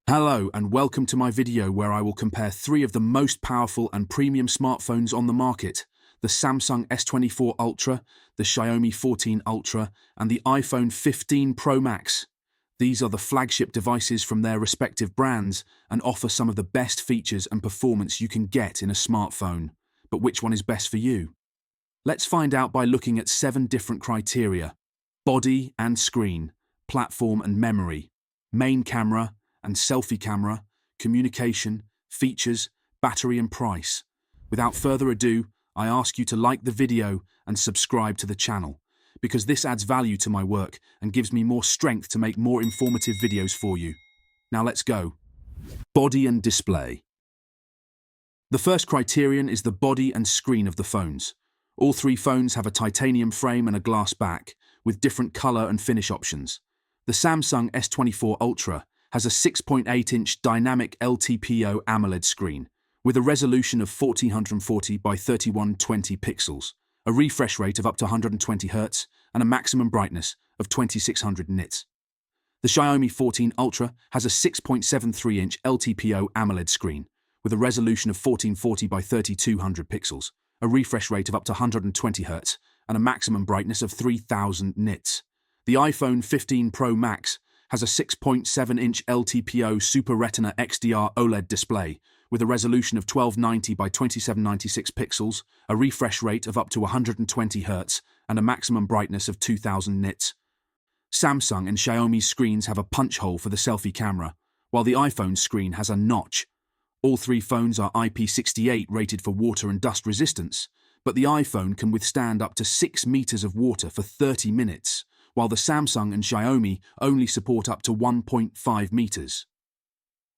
Hello and welcome to my video where I will compare three of the most powerful and premium smartphones on the market: the Samsung S24 Ultra, the Xiaomi 14 Ultra, and the iPhone 15 Pro Max. These are the flagship devices from their respective brands and offer some of the best features and performance you can get in a smartphone. But which one is best for you? Let's find out by looking at 7 different criteria: body and screen, platform and memory, main camera and selfie camera, communication, features, battery and price. Without further ado, I ask you to like the video and subscribe to the channel, because this adds value to my work and gives me more strength to make more informative videos for you. Now let's go. Body and display. The first criterion is the body and screen of the phones. All three phones have a titanium frame and a glass back, with different color and finish options. The Samsung S24 Ultra has a 6.8-inch dynamic LTPO AMOLED screen with a resolution of 1440 by 3120 pixels, a refresh rate of up to 120 Hz, and a maximum brightness of 2600 nits. The Xiaomi 14 Ultra has a 6.73-inch LTPO AMOLED screen with a resolution of 1440 by 3200 pixels, a refresh rate of up to 120 Hz, and a maximum brightness of 3000 nits. The iPhone 15 Pro Max has a 6.7-inch LTPO Super Retina XDR OLED display with a resolution of 1290 by 2796 pixels, a refresh rate of up to 120 Hz, and a maximum brightness of 2000 nits. Samsung and Xiaomi screens have a punch hole for the selfie camera, while the iPhone screen has a notch. All three phones are IP68 rated for water and dust resistance, but the iPhone can withstand up to 6 meters of water for 30 minutes, while the Samsung and Xiaomi only support up to 1.5 meters.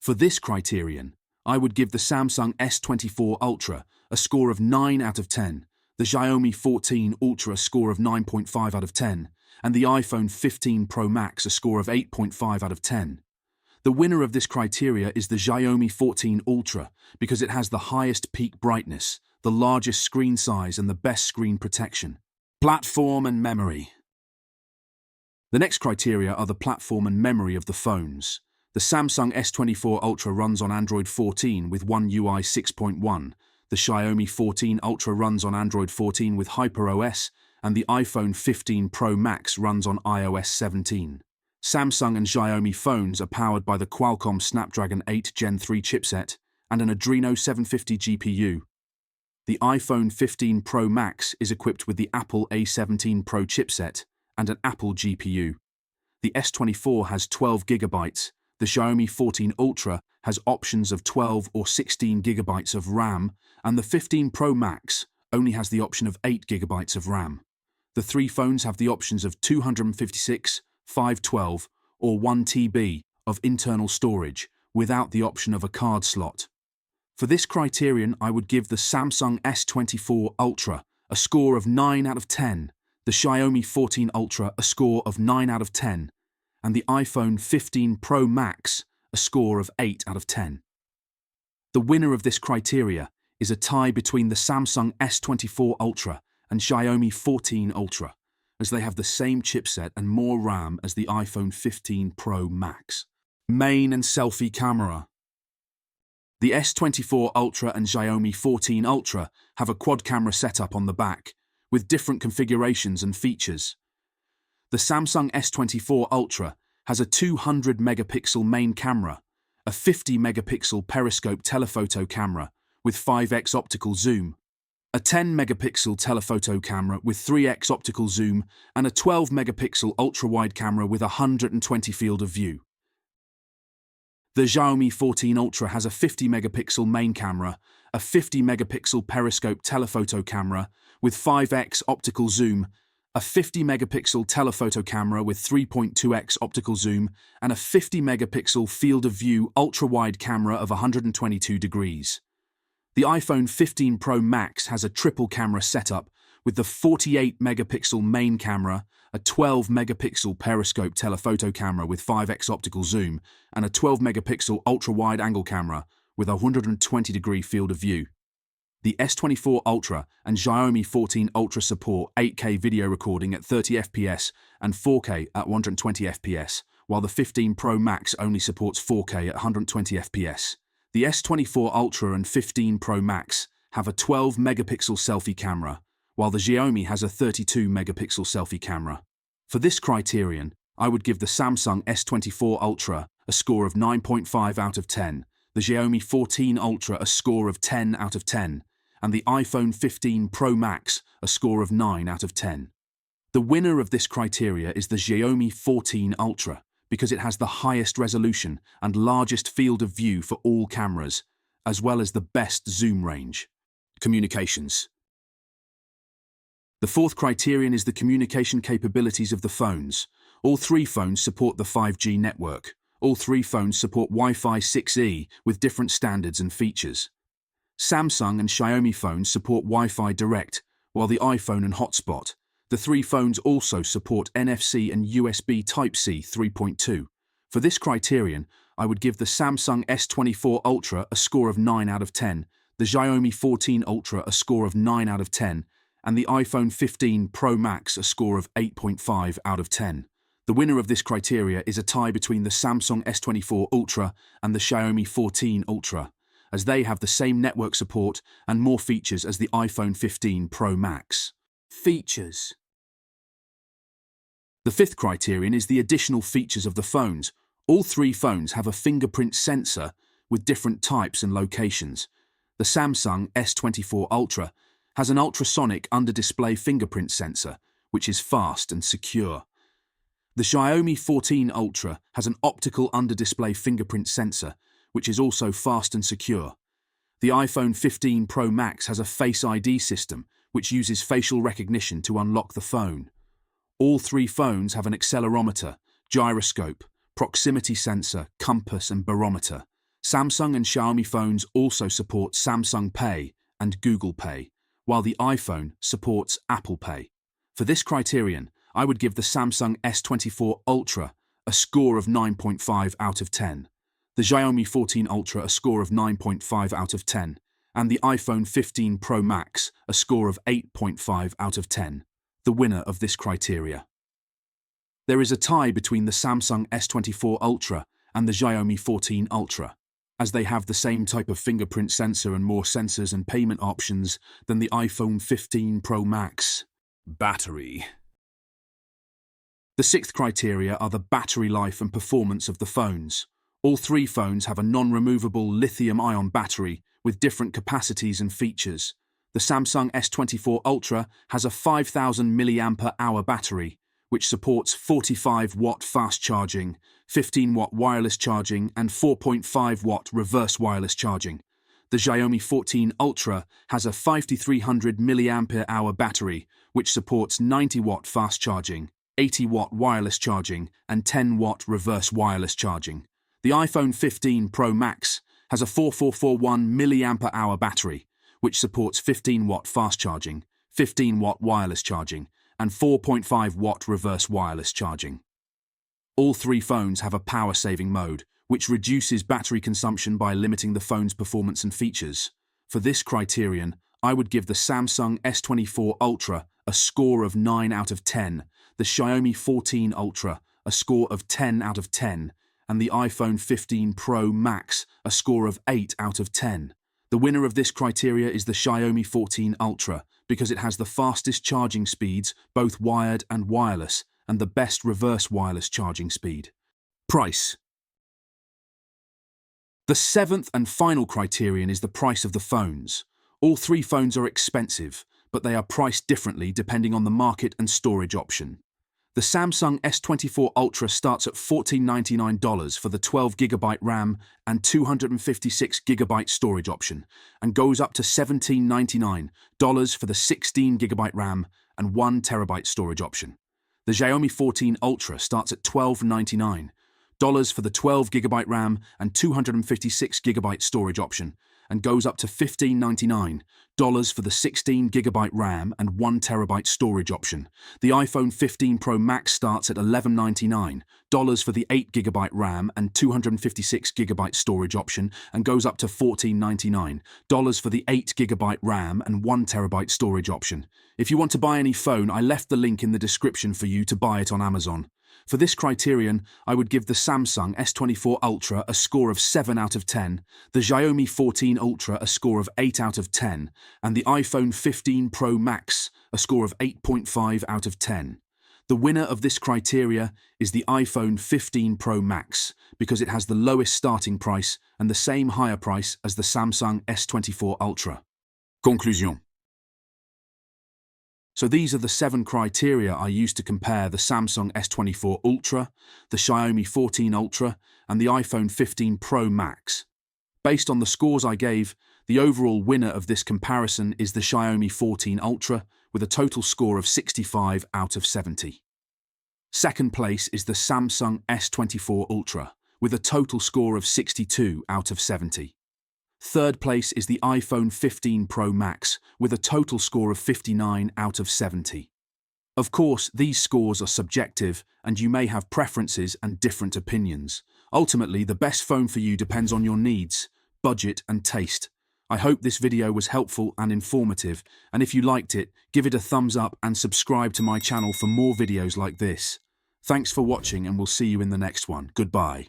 For this criterion, I would give the Samsung S24 Ultra a score of 9 out of 10, the Xiaomi 14 Ultra a score of 9.5 out of 10, and the iPhone 15 Pro Max a score of 8.5 out of 10. The winner of this criteria is the Xiaomi 14 Ultra because it has the highest peak brightness, the largest screen size, and the best screen protection. Platform and memory. The next criteria are the platform and memory of the phones. The Samsung S24 Ultra runs on Android 14 with One UI 6.1, the Xiaomi 14 Ultra runs on Android 14 with HyperOS, and the iPhone 15 Pro Max runs on iOS 17. Samsung and Xiaomi phones are powered by the Qualcomm Snapdragon 8 Gen 3 chipset and an Adreno 750 GPU. The iPhone 15 Pro Max is equipped with the Apple A17 Pro chipset and an Apple GPU. The S24 has 12 GB, the Xiaomi 14 Ultra has options of 12 or 16 GB of RAM, and the 15 Pro Max only has the option of 8 GB of RAM. The three phones have the options of 256, 512, or 1 TB of internal storage, without the option of a card slot. For this criterion, I would give the Samsung S24 Ultra a score of 9 out of 10, the Xiaomi 14 Ultra a score of 9 out of 10, and the iPhone 15 Pro Max a score of 8 out of 10. The winner of this criteria is a tie between the Samsung S24 Ultra and Xiaomi 14 Ultra, as they have the same chipset and more RAM as the iPhone 15 Pro Max. Main and selfie camera. The S24 Ultra and Xiaomi 14 Ultra have a quad camera setup on the back, with different configurations and features. The Samsung S24 Ultra has a 200-megapixel main camera, a 50-megapixel periscope telephoto camera with 5x optical zoom, a 10-megapixel telephoto camera with 3x optical zoom, and a 12-megapixel ultra-wide camera with 120 field of view. The Xiaomi 14 Ultra has a 50-megapixel main camera, a 50-megapixel periscope telephoto camera with 5x optical zoom, a 50-megapixel telephoto camera with 3.2x optical zoom, and a 50-megapixel field of view ultra-wide camera of 122 degrees. The iPhone 15 Pro Max has a triple camera setup with the 48-megapixel main camera, a 12-megapixel periscope telephoto camera with 5x optical zoom, and a 12-megapixel ultra-wide-angle camera with a 120-degree field of view. The S24 Ultra and Xiaomi 14 Ultra support 8K video recording at 30 FPS and 4K at 120 FPS, while the 15 Pro Max only supports 4K at 120 FPS. The S24 Ultra and 15 Pro Max have a 12-megapixel selfie camera, while the Xiaomi has a 32-megapixel selfie camera. For this criterion, I would give the Samsung S24 Ultra a score of 9.5 out of 10, the Xiaomi 14 Ultra a score of 10 out of 10, and the iPhone 15 Pro Max a score of 9 out of 10. The winner of this criteria is the Xiaomi 14 Ultra, because it has the highest resolution and largest field of view for all cameras, as well as the best zoom range. Communications. The fourth criterion is the communication capabilities of the phones. All three phones support the 5G network. All three phones support Wi-Fi 6E with different standards and features. Samsung and Xiaomi phones support Wi-Fi Direct, while the iPhone and Hotspot. The three phones also support NFC and USB Type-C 3.2. For this criterion, I would give the Samsung S24 Ultra a score of 9 out of 10, the Xiaomi 14 Ultra a score of 9 out of 10, and the iPhone 15 Pro Max a score of 8.5 out of 10. The winner of this criteria is a tie between the Samsung S24 Ultra and the Xiaomi 14 Ultra, as they have the same network support and more features as the iPhone 15 Pro Max. Features. The fifth criterion is the additional features of the phones. All three phones have a fingerprint sensor with different types and locations. The Samsung S24 Ultra has an ultrasonic under-display fingerprint sensor, which is fast and secure. The Xiaomi 14 Ultra has an optical under-display fingerprint sensor, which is also fast and secure. The iPhone 15 Pro Max has a Face ID system, which uses facial recognition to unlock the phone. All three phones have an accelerometer, gyroscope, proximity sensor, compass and barometer. Samsung and Xiaomi phones also support Samsung Pay and Google Pay, while the iPhone supports Apple Pay. For this criterion, I would give the Samsung S24 Ultra a score of 9.5 out of 10, the Xiaomi 14 Ultra a score of 9.5 out of 10, and the iPhone 15 Pro Max a score of 8.5 out of 10, the winner of this criteria. There is a tie between the Samsung S24 Ultra and the Xiaomi 14 Ultra, as they have the same type of fingerprint sensor and more sensors and payment options than the iPhone 15 Pro Max. Battery. The sixth criteria are the battery life and performance of the phones. All three phones have a non-removable lithium-ion battery with different capacities and features. The Samsung S24 Ultra has a 5,000 mAh battery, which supports 45-watt fast charging, 15-watt wireless charging, and 4.5-watt reverse wireless charging. The Xiaomi 14 Ultra has a 5,300 mAh battery, which supports 90-watt fast charging, 80-watt wireless charging, and 10-watt reverse wireless charging. The iPhone 15 Pro Max has a 4,441 mAh battery, which supports 15-watt fast charging, 15-watt wireless charging, and 4.5-watt reverse wireless charging. All three phones have a power-saving mode, which reduces battery consumption by limiting the phone's performance and features. For this criterion, I would give the Samsung S24 Ultra a score of 9 out of 10, the Xiaomi 14 Ultra a score of 10 out of 10, and the iPhone 15 Pro Max a score of 8 out of 10. The winner of this criteria is the Xiaomi 14 Ultra, because it has the fastest charging speeds, both wired and wireless, and the best reverse wireless charging speed. Price. The seventh and final criterion is the price of the phones. All three phones are expensive, but they are priced differently depending on the market and storage option. The Samsung S24 Ultra starts at $1499 for the 12GB RAM and 256GB storage option, and goes up to $1799 for the 16GB RAM and 1TB storage option. The Xiaomi 14 Ultra starts at $1299 for the 12GB RAM and 256GB storage option, and goes up to $1599 for the 16GB RAM and 1TB storage option. The iPhone 15 Pro Max starts at $1199 for the 8GB RAM and 256GB storage option, and goes up to $1499 for the 8GB RAM and 1TB storage option. If you want to buy any phone, I left the link in the description for you to buy it on Amazon. For this criterion, I would give the Samsung S24 Ultra a score of 7 out of 10, the Xiaomi 14 Ultra a score of 8 out of 10, and the iPhone 15 Pro Max a score of 8.5 out of 10. The winner of this criteria is the iPhone 15 Pro Max because it has the lowest starting price and the same higher price as the Samsung S24 Ultra. Conclusion. So these are the 7 criteria I used to compare the Samsung S24 Ultra, the Xiaomi 14 Ultra, and the iPhone 15 Pro Max. Based on the scores I gave, the overall winner of this comparison is the Xiaomi 14 Ultra with a total score of 65 out of 70. Second place is the Samsung S24 Ultra with a total score of 62 out of 70. Third place is the iPhone 15 Pro Max with a total score of 59 out of 70. Of course, these scores are subjective and you may have preferences and different opinions. Ultimately, the best phone for you depends on your needs, budget and taste. I hope this video was helpful and informative, and if you liked it, give it a thumbs up and subscribe to my channel for more videos like this. Thanks for watching and we'll see you in the next one. Goodbye.